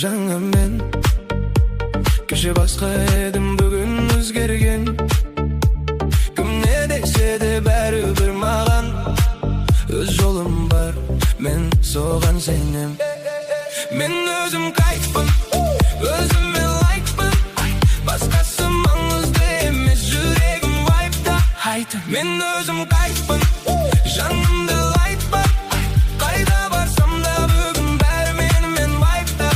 жаңа мен. Кеше басқа едім, бүгін өзгерген. Кім не десе де бәрібір маған өз жолым бар, мен соған сенем. Мен өзім кайфпын, өзіме лайкпын. Басқасы маңызды емес, жүрегім вайпта. Мен өзім кайфпын, жанымды лайт бар. Қайда барсам да бүгін бәрі менімен вайпта.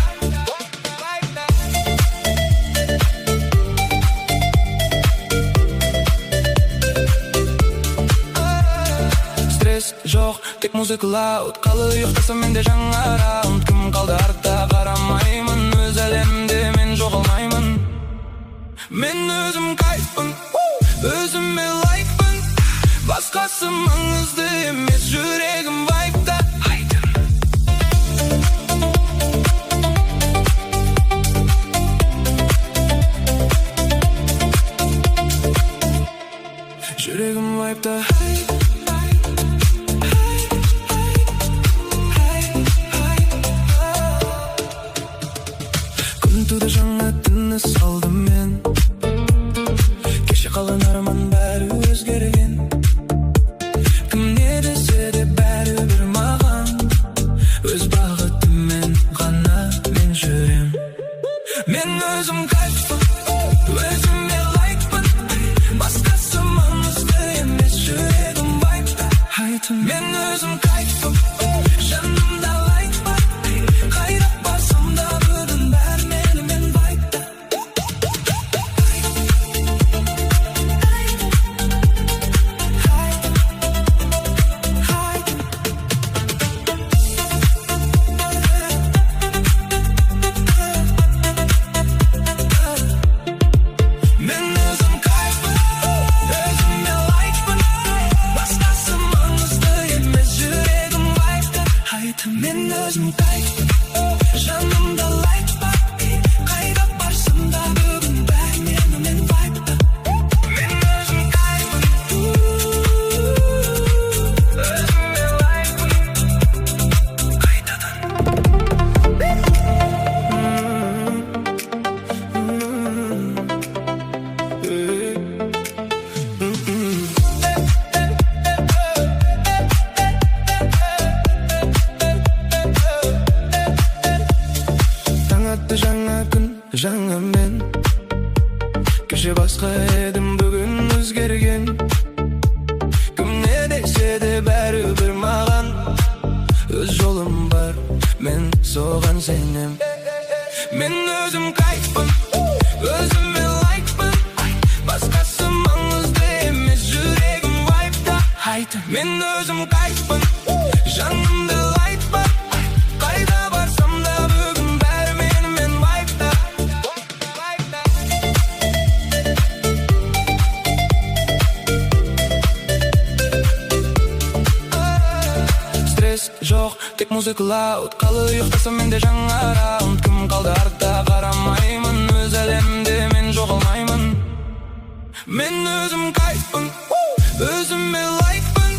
Стресс жоқ, тек музыка лауд. Қалай ұйықтасам менде жаңа раунд. Кім қалды артта қарамаймын, өз әлемде мен жоғалмаймын. Мен өзім кайфпын, өзіме лайкпын. Басқасы маңызды емес, жүрегім вайпта. Жүрегім вайпта. Күн туды, жаңа тыныс алдым мен. Кеше қалған арман бәрі өзгерген. Кім не десе де бәрібір маған өз бағытыммен ғана мен жүрем. Мен өзім кайфпын, өзіме лайкпын. Басқасы маңызды емес, жүрегім вайпта. Мен өзім кайфпын, жанымда лайк бар. Қайда барсам да бүгін бәрі менімен вайпта. Мен өзім кайфпын, жанымда лайк бар. Қайда барсам да бүгін бәрі менімен вайпта. Мен өзім кайфпын, өзіме лайкпын. Қайтадан. Жаңа күн, жаңа мен. Кеше басқа едім, бүгін өзгерген. Кім не десе де бәрібір маған өз жолым бар, мен соған сенем. Мен өзім кайфпын, өзіме лайкпын. Басқасы маңызды емес, жүрегім вайпта. Мен өзім кайфпын, жанымды лайт бар. Қайда барсам да бүгін бәрі менімен вайпта. Стресс жоқ, тек музыка лауд. Қалай ұйықтасам менде жаңа раунд. Кім қалды артта қарамаймын, өз әлемде мен жоғалмаймын. Мен өзім кайфпын, өзіме лайкпын.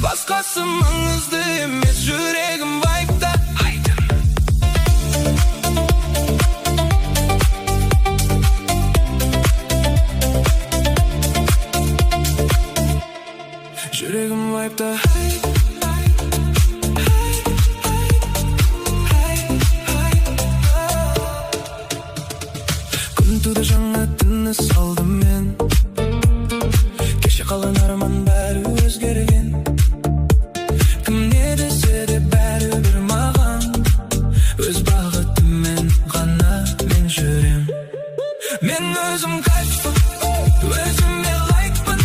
Басқасы маңызды емес, жүрегім вайпта. Жүрегім вайпта. Күн туды, жаңа тыныс алдым мен. Кеше қалған арман бәрі өзгерген. Кім не десе де бәрібір маған өз бағытыммен ғана мен жүрем. Мен өзім кайфпын, өзіме лайкпын.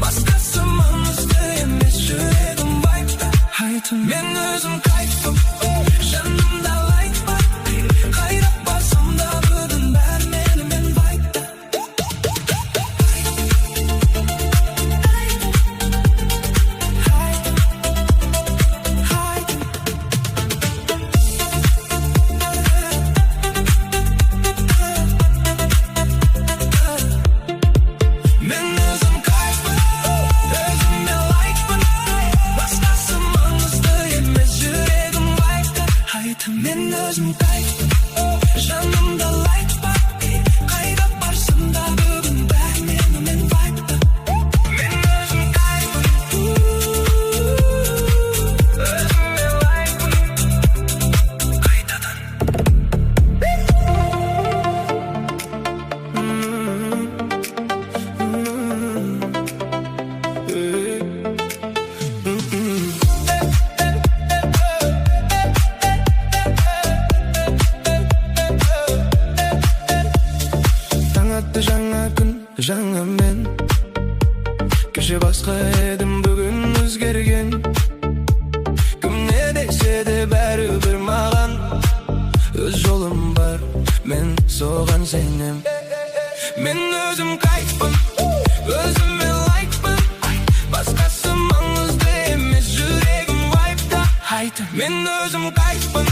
Басқасы маңызды емес, жүрегім dese de bäribir magan öz jolum bar, men soğan senem. Men özüm kayıpım, özüme layıkpın. Başkası mаңызды emes, yüreğim vibe'da. Haydi men özüm kayıpım,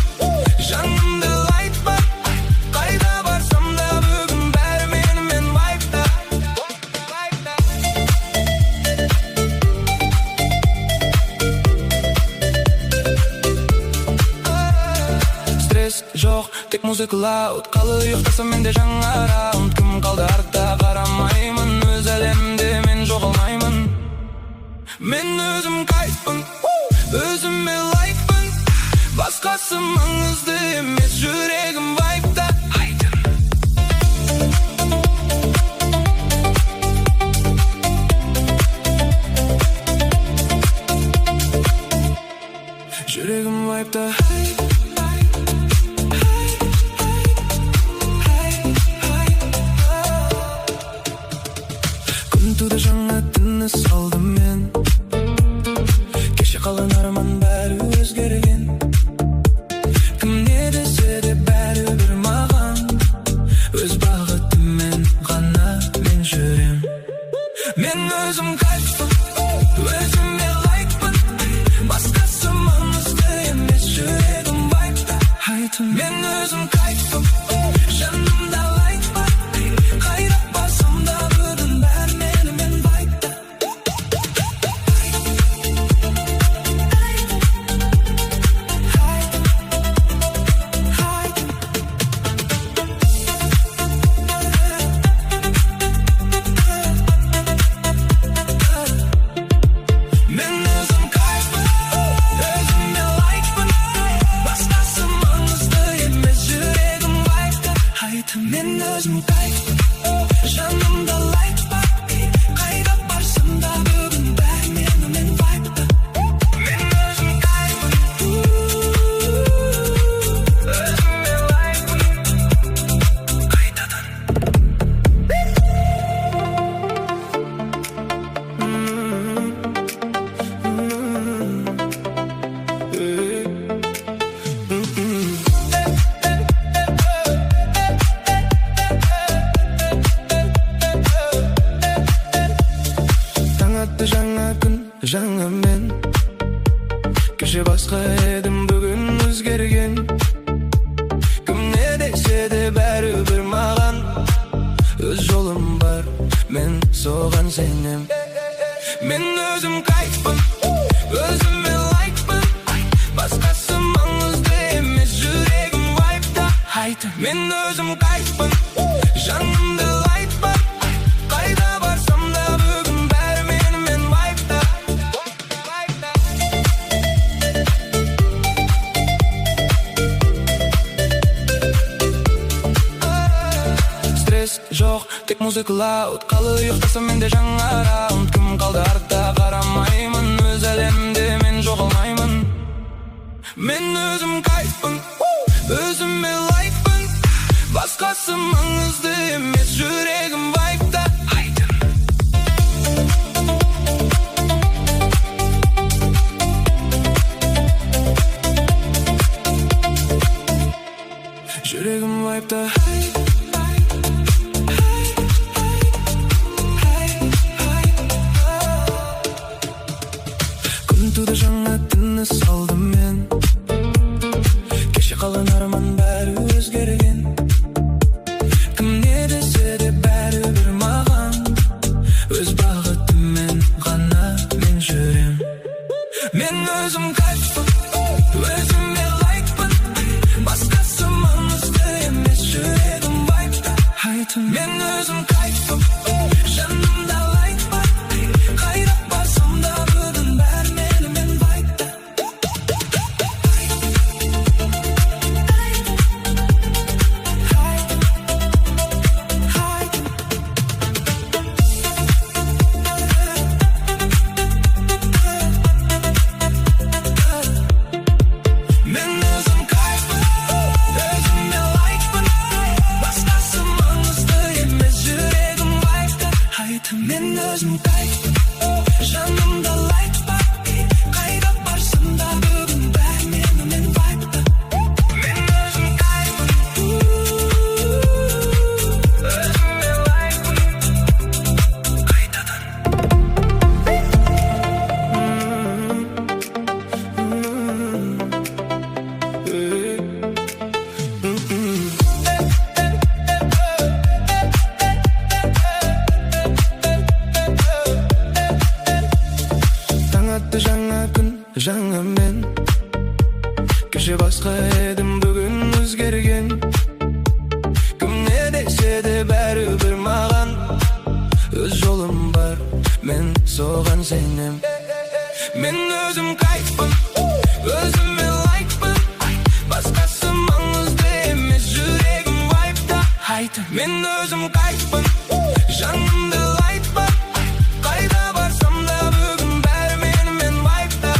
janımda light var. Kayda barsam da bugün bär men vibe'da. Stres жоқ, tek müzik loud. Kalı yoktasa mende жаңа round. Kim kaldı артта qaramаймын, öz әлемде men жоғалмаймын. Men özüm kayıpпын, özüme layıkпын. Başkası mаңызды emes, yüreğim vibe'da. Yüreğim vibe'da. Күнтуды жаңа тыныс алдым мен. Кеше қалған арман бәрі өзгерген. Кім не десе де бәрібір маған. Өз бағытыммен ғана мен жүрем. Мен өзім кайфпын, өзіме лайықпын. Басқасы маңызды емес, жүрегім vibe'да. Мен өзім кайфпын, жанымда лайт бар. Қайрап басам да бүгін бәрі мен vibe'да. Men özüm kayıpпын, özüme layıkпын. Başkası mаңызды емес, жүрегім vibe'da. Men özüm kayıpпын, жанымда light бар. Қайда барсам да бүгін бәрі мен vibe'da. Men özüm kayıpпын, özüme layıkпын. Қайтадан. Таң атты жаңа күн, жаңа мен. Кеше басқа едім, бүгін өзгерген. Кім не десе де бәрібір маған. Өз жолым бар, мен соған сенем. Мен өзім кайфпын, өзіме лайықпын. Басқасы маңызды емес, жүрегім vibe'да. Мен өзім кайфпын, жанымда light бар. Қайда барсам да бүгін бәрі мен vibe'da. Стресс жоқ, тек müzik loud. Kalı yoktasa mende жаңа round. Kim kaldı артта qaramаймын, öz әлемде мен жоғалмаймын. Men özüm kayıpпын, özüme layıkпын. Başkası mаңызды емес, жүрегім vibe'da. Жүрегім vibe'da. Күнтуды жаңа тыныс алдым мен. Кеше қалған арман бәрі өзгерген. Кім не десе де бәрібір маған. Өз бағытыммен ғана мен жүрем. Мен өзім кайфпын, өзіме лайықпын. Басқасы маңызды емес, жүрегім vibe'да. Мен өзім кайфпын, жанымда light бар. Қайрап басам да бүгін бәрі мен vibe'да. Başkası mаңызды емес, жаңа мен. Кеше басқа едім, бүгін өзгерген. Кім не десе де бәрібір маған өз жолым бар, мен соған сенем. Мен өзім кайфпын, өзіме лайкпын, басқасы маңызды емес, жүрегім вайпта. Мен өзім кайфпын, жанымды лайтпа, қайда барсам да бүгін бәрі менімен вайпта.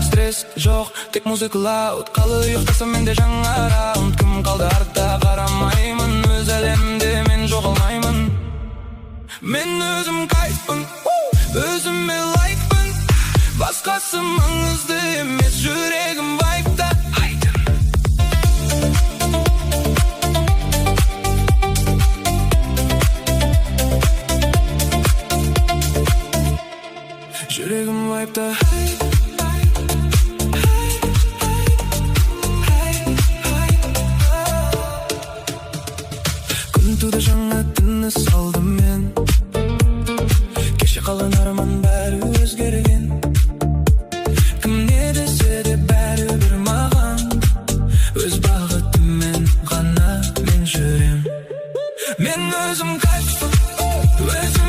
Стресс жоқ, тек музыка лауд, қалай ұйықтасам менде жаңа раунд. Кім қалды артта қарамаймын, өз әлемде мен жоғалмаймын. Мен өзім кайфпын, өзіме лайкпын, басқасы маңызды емес, жүрегім вайпта. Жүрегім вайпта. Күн туды, жаңа тыныс алдым мен. Кеше қалған арман бәрі өзгерген. Кім не десе де бәрібір маған өз бағытыммен ғана мен жүрем. Мен өзім кайфпын, өзім